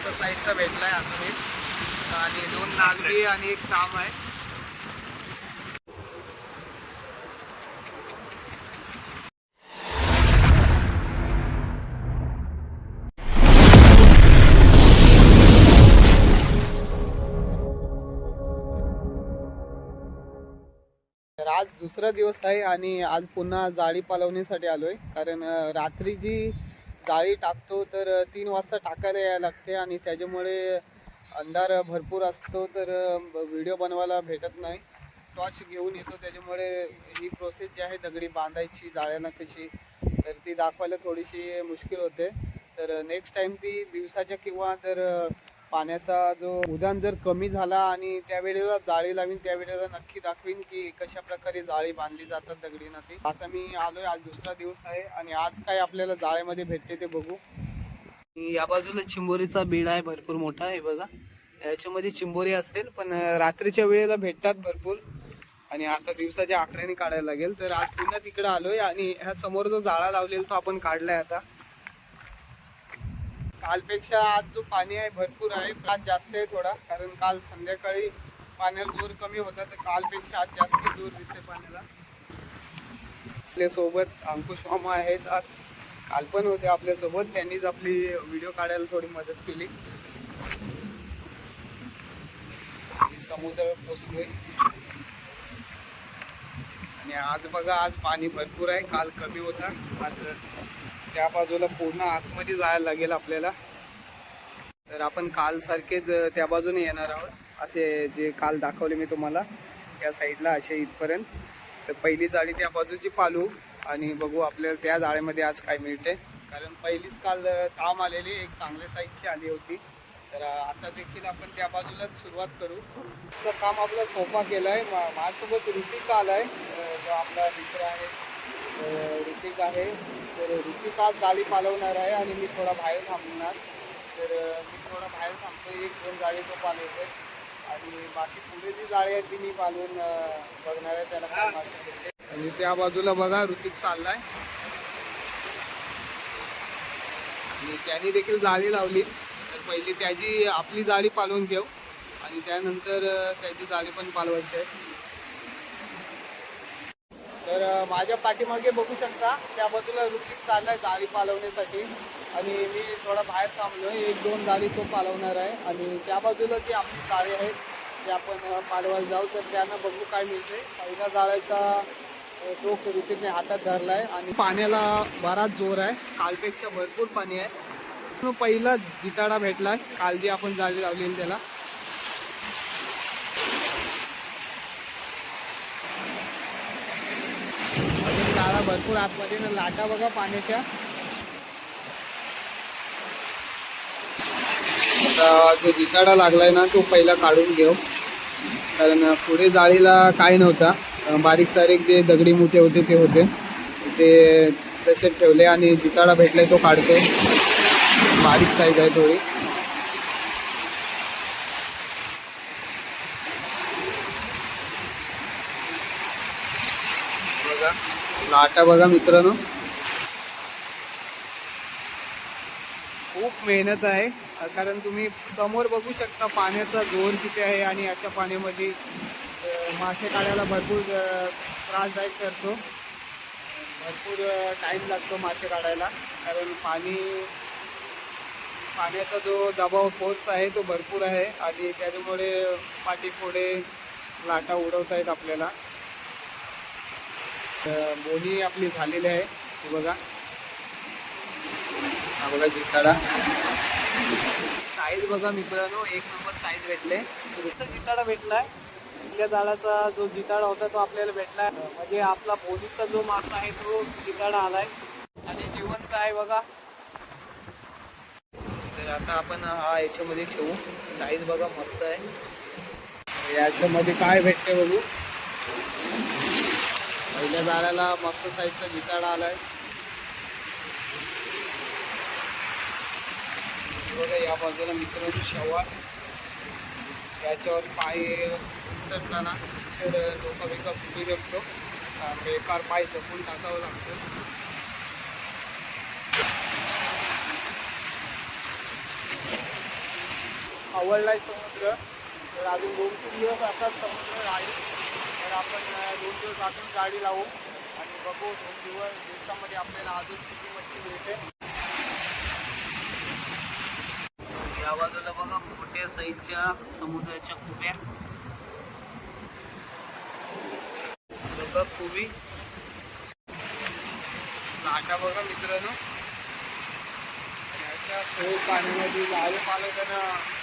मस्त साईजचा भेटलाय अजून एक, आणि 2 नागरी आणि एक ताम आहे. तर आज दुसरा दिवस आहे आणि आज पुन्हा जाळी पालवण्यासाठी आलोय. कारण रात्री जी जाळी टाकतो तर 3 वाजता टाकायला यायला लागते आणि त्याच्यामुळे अंधार भरपूर असतो, तर व्हिडिओ बनवायला भेटत नाही. टॉर्च घेऊन येतो, त्याच्यामुळे ही प्रोसेस जी आहे दगडी बांधायची जाळ्यांना कशी, तर ती दाखवायला थोडीशी मुश्किल होते. तर नेक्स्ट टाइम ती दिवसाच्या किंवा तर पाण्याचा जो उधाण जर कमी झाला आणि त्यावेळेला जाळी लावीन, त्यावेळेला नक्की दाखवीन की कशा प्रकारे जाळी बांधली जातात दगडीनं ती. आता मी आलोय, आज दुसरा दिवस आहे आणि आज काय आपल्याला जाळ्यामध्ये भेटते ते बघू. या बाजूला चिंबोरीचा बीड आहे भरपूर मोठा आहे बघा. याच्यामध्ये चिंबोरी असेल, पण रात्रीच्या वेळेला भेटतात भरपूर आणि आता दिवसाच्या आकड्याने काढायला लागेल. तर आज पुन्हा तिकडे आलोय आणि ह्या समोर जो जाळा लावलेला तो आपण काढलाय आता. कालपेक्षा आज जो पाणी आहे भरपूर आहे, आज जास्त आहे थोडा, कारण काल संध्याकाळी पाण्याला जोर कमी होता, तर कालपेक्षा आज जास्त जोर दिसते पाण्याला. आपल्यासोबत अंकुश मामा आहेत, आज काल पण होते आपल्यासोबत, त्यांनीच आपली व्हिडिओ काढायला थोडी मदत केली. समुद्र पोचलोय आणि आज बघा, आज पाणी भरपूर आहे, काल कमी होता. आज त्या बाजूला पूर्ण आतमध्ये जायला लागेल आपल्याला. तर आपण काल सारखेच त्या बाजूने येणार आहोत, असे जे काल दाखवले मी तुम्हाला त्या साईडला असे इथपर्यंत. तर पहिली जाळी त्या बाजूची पालू आणि बघू आपल्याला त्या जाळ्यामध्ये आज काय मिळते. कारण पहिलीच काल ताम आलेली एक चांगल्या साईजची आली होती, तर आता देखील आपण त्या बाजूलाच सुरुवात करू. काम आपला सोपा केला आहे. माझ्यासोबत ऋतिक आलाय, जो आपला मित्र आहे ऋतिक आहे. तर ऋतिक आज जाळी पालवणार आहे आणि मी थोडा बाहेर थांबणार. तर मी थोडा बाहेर थांबतो, 1-2 जाळी तो पालवतोय आणि बाकी पुढे जी जाळी आहे ती मी पालवून बघणार आहे त्याला काय मासे भेटते. आणि त्या बाजूला बघा ऋतिक चाललाय आणि त्याने देखील जाळी लावली. तर पहिली त्याची आपली जाळी पालवून घेऊ आणि त्यानंतर त्याची जाळी पण पालवायची आहे. तर माझ्या पाठीमागे बघू शकता त्या बाजूला ऋतिक चाललाय जाळी पालवण्यासाठी आणि मी थोडा बाहेर थांबलोय. 1-2 जाळी तो पालवणार आहे आणि त्या बाजूला जी आपली जाळी आहे ते आपण पालवायला जाऊ. तर त्यांना बघू काय मिळते. पहिल्या जाळ्याचा टोक ऋतिकने हातात धरलाय आणि पाण्याला बराच जोर आहे, कालपेक्षा भरपूर पाणी आहे. पहिला जिताडा भेटलाय काल जी आपण जाळी लावलेली त्याला. जाळा भरपूर आतमध्ये ना, लाटा बघा पाण्याच्या. आता जो जिताडा लागलाय ना तो पहिला काढून घेऊ, कारण पुढे जाळीला काय नव्हता, बारीक सारीक जे दगडी मोठे होते ते होते, ते तसे ठेवले आणि जिताडा भेटलाय तो काढतो. बारीक साईज आहे थोडी. बघा लाटा बघा मित्रांनो, खूप मेहनत आहे. कारण तुम्ही समोर बघू शकता पाण्याचा जोर किती आहे आणि अशा पाण्यामध्ये मासे काढायला भरपूर त्रासदायक ठरतो. भरपूर टाईम लागतो मासे काढायला, कारण पाण्याचा जो दबाव फोर्स आहे तो भरपूर आहे आणि त्याच्यामुळे पाठी पुढे लाटा उडवता आहेत आपल्याला. बोनी आपली झालेली आहे हे बघा. हा बघा जिताडा, साईज बघा मित्रांनो, 1 नंबर साईज भेटले. जिताडा भेटलाय. आपल्या जाळाचा जो जिताडा होता तो आपल्याला भेटलाय, म्हणजे आपला बोनीचा जो मासा आहे तो जिताडा आलाय आणि जिवंत आहे बघा. तर आता आपण हा याच्यामध्ये ठेवू. साईज बघा मस्त आहे. याच्यामध्ये काय भेटते बघू. पहिल्या जाळ्याला मस्त साईजचा जिताडा आलाय बघा. या बाजूला मित्रांनो शेवाळ, याच्यावर पाय सरताना तर डोका बिका फुटू शकतो, बेकार पाय जपून टाकावं लागतं. खवळलाय समुद्र. तर अजून 2-3 दिवस असाच समुद्र राहील. तर आपण 2 दिवस अजून गाडी लावू आणि बघू 2 दिवसामध्ये आपल्याला अजून किती मच्छी मिळते. या बाजूला बघा मोठ्या साईजच्या समुद्राच्या खुब्या बघा, खुबी लाटा बघा मित्रांनो. आणि अशा खोल पाण्यामध्ये जाळे पालवताना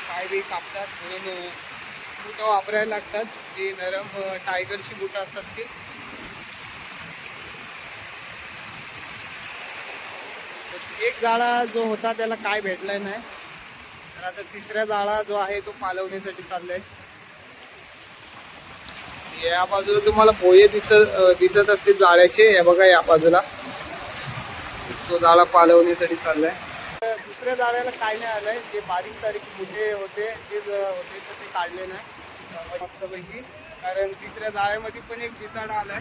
काय बी कापतात म्हणून बुटं वापरायला लागतात. जी नरम टायगरची बुटं असतात ती. एक जाळा जो होता त्याला काय भेटलाय नाही. तर आता तिसऱ्या जाळा जो आहे तो पालवण्यासाठी चाललाय. या बाजूला तुम्हाला भोये दिसत असतील जाळ्याचे. हे बघा या बाजूला तो जाळा पालवण्यासाठी चाललाय. दुसऱ्या जाळ्याला काय नाही आलंय. जे बारीक सारीक बुटे होते तेच होते तर ते काढले नाही मस्तपैकी. कारण तिसऱ्या जाळ्यामध्ये पण एक जिताडा आलाय.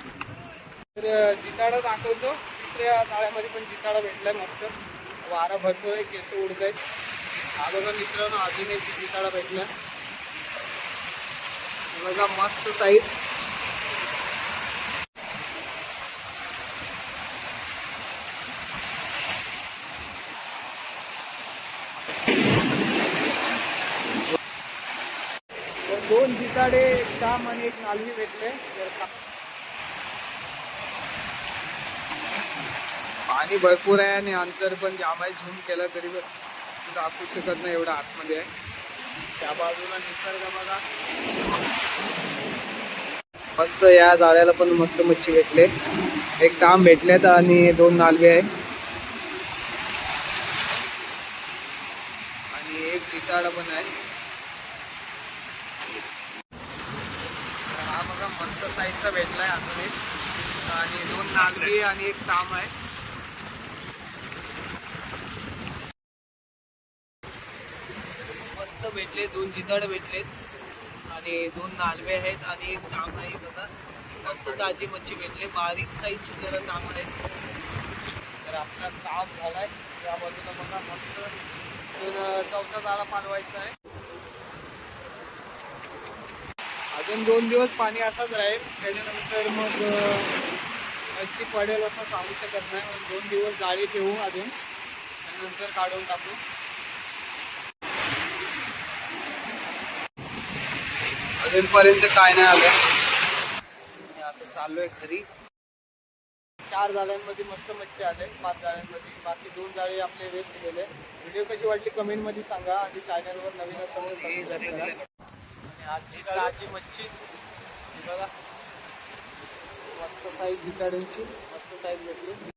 तर जिताडा दाखवतो. तिसऱ्या जाळ्यामध्ये पण जिताडा भेटलाय मस्त. वारा भरपूर आहे, केस उडत आहेत. हा बघा मित्रांनो अजून एक जिताडा भेटला बघा, मस्त साईज. दोन जिताडे, एक काम आणि एक नालवी भेटले. पाणी भरपूर आहे आणि अंतर पण जाम आहे. झूम केला तरी दाखवू शकत नाही एवढं आतमध्ये आहे. त्या बाजूला निसर्ग बघा मस्त. या जाळ्याला पण मस्त मच्छी भेटले. एक तांब भेटलेत आणि 2 नालवे आहे आणि एक जिताडा पण आहे. हा बघा मस्त साईजचा भेटलाय अजून एक. आणि 2 नालवे आणि एक तांब आहे. मस्त भेटले. 2 जिताड भेटलेत आणि 2 नालवे आहेत आणि एक तांब आहे बघा. मस्त ताजी मच्छी भेटले. बारीक साईजची जरा तांब आहे. तर आपला तांब झालाय. या बाजूला बघा मस्त 4था जाळा पालवायचा आहे. अजून 2 दिवस पाणी असाच राहील. त्याच्यानंतर मग मच्छी पडेल असं सांगू शकत नाही. 2 दिवस जाळी ठेवू अजून, त्यानंतर काढून टाकू. अजूनपर्यंत काय नाही आलं. आता चाललोय घरी. 4 जाळ्यांमध्ये मस्त मच्छी आले. 5 जाळ्यांमध्ये बाकी 2 जाळे आपले वेस्ट गेले. व्हिडिओ कशी वाटली कमेंटमध्ये सांगा आणि चॅनलवर नवीन असेल तर सबस्क्राईब करा. आणि आजची ताजी मच्छी बघा, मस्त साईज जिताड्यांची मस्त साईज भेटली.